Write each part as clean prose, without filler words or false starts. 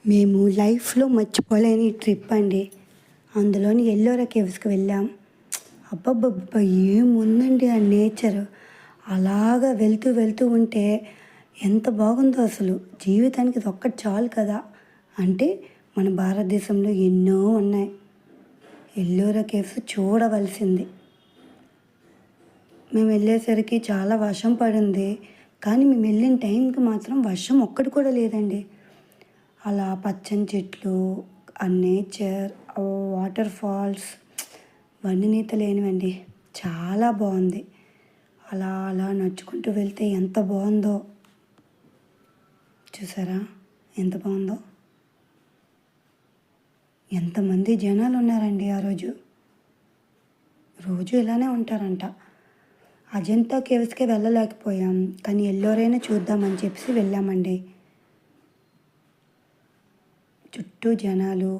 మేము లైఫ్లో మర్చిపోలేని ట్రిప్ అండి. అందులోని ఎల్లోరా కేవ్స్కి వెళ్ళాం. అబ్బబ్బబ్బా! ఏముందండి ఆ నేచర్. అలాగా వెళ్తూ వెళ్తూ ఉంటే ఎంత బాగుందో అసలు. జీవితానికి ఇదొక్కటి చాలు కదా! అంటే మన భారతదేశంలో ఎన్నో ఉన్నాయి. ఎల్లోరా కేవ్స్ చూడవలసింది. మేము వెళ్ళేసరికి చాలా వర్షం పడింది. కానీ మేము వెళ్ళిన టైంకి మాత్రం వర్షం ఒక్కటి కూడా లేదండి. అలా పచ్చని చెట్లు, ఆ నేచర్, ఆ వాటర్ ఫాల్స్ వర్ణనీయత లేనివండి. చాలా బాగుంది. అలా అలా నడుచుకుంటూ వెళ్తే ఎంత బాగుందో చూసారా, ఎంత బాగుందో. ఎంతమంది జనాలు ఉన్నారండి ఆ రోజు. రోజు ఇలానే ఉంటారంట. అజంతా కేవ్స్కే వెళ్ళలేకపోయాం, కానీ ఎల్లోరైనా చూద్దామని చెప్పి వెళ్ళామండి. చుట్టూ జనాలు,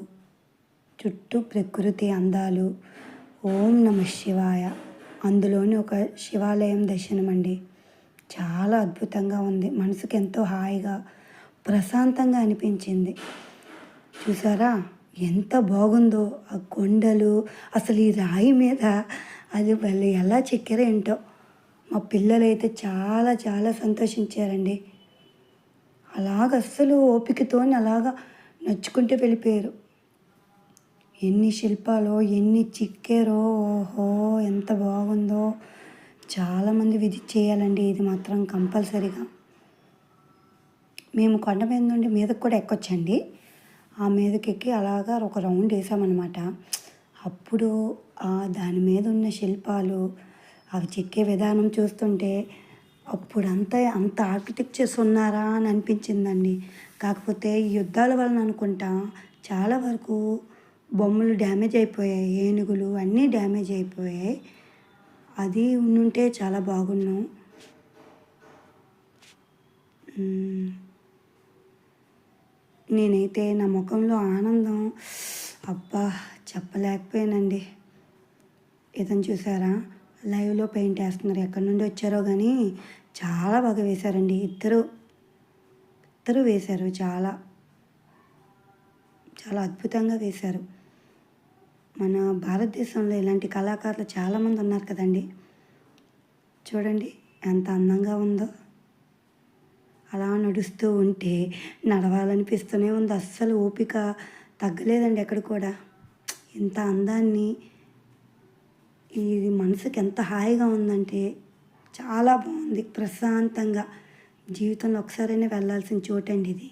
చుట్టూ ప్రకృతి అందాలు. ఓం నమ శివాయ. అందులోని ఒక శివాలయం దర్శనం అండి. చాలా అద్భుతంగా ఉంది. మనసుకి ఎంతో హాయిగా ప్రశాంతంగా అనిపించింది. చూసారా ఎంత బాగుందో ఆ కొండలు. అసలు ఈ రాయి మీద అది వాళ్ళు ఎలా చెక్కారో ఏంటో. మా పిల్లలైతే చాలా చాలా సంతోషించారండి. అలాగ అస్సలు ఓపికతోని అలాగా నడుచుకుంటూ వెళ్ళిపోయారు. ఎన్ని శిల్పాలో ఎన్ని చిక్కారో, ఓహో ఎంత బాగుందో. చాలామంది విజిట్ చేయాలండి ఇది మాత్రం కంపల్సరీగా. మేము కొండ మీద నుండి మీదకి కూడా ఎక్కొచ్చండి. ఆ మీదకి ఎక్కి అలాగా ఒక రౌండ్ వేసామన్నమాట. అప్పుడు దాని మీద ఉన్న శిల్పాలు, అవి చెక్కే విధానం చూస్తుంటే అప్పుడంతా అంత ఆర్కిటెక్చర్స్ ఉన్నారా అని అనిపించిందండి. కాకపోతే ఈ యుద్ధాల వలన అనుకుంటా చాలా వరకు బొమ్మలు డ్యామేజ్ అయిపోయాయి. ఏనుగులు అన్నీ డ్యామేజ్ అయిపోయాయి. అది ఉండుంటే చాలా బాగున్నాం. నేనైతే నా ముఖంలో ఆనందం అబ్బా చెప్పలేకపోయానండి. ఇతను చూసారా, లైవ్లో పెయింట్ వేస్తున్నారు. ఎక్కడి నుండి వచ్చారో కానీ చాలా బాగా వేశారండి. ఇద్దరు వేశారు. చాలా చాలా అద్భుతంగా వేశారు. మన భారతదేశంలో ఇలాంటి కళాకారులు చాలామంది ఉన్నారు కదండి. చూడండి ఎంత అందంగా ఉందో. అలా నడుస్తూ ఉంటే నడవాలనిపిస్తూనే ఉంది. అస్సలు ఓపిక తగ్గలేదండి ఎక్కడ కూడా. ఇంత అందాన్ని, ఇది మనసుకి ఎంత హాయిగా ఉందంటే చాలా బాగుంది. ప్రశాంతంగా జీవితంలో ఒకసారైనా వెళ్ళాల్సిన చోటండి ఇది.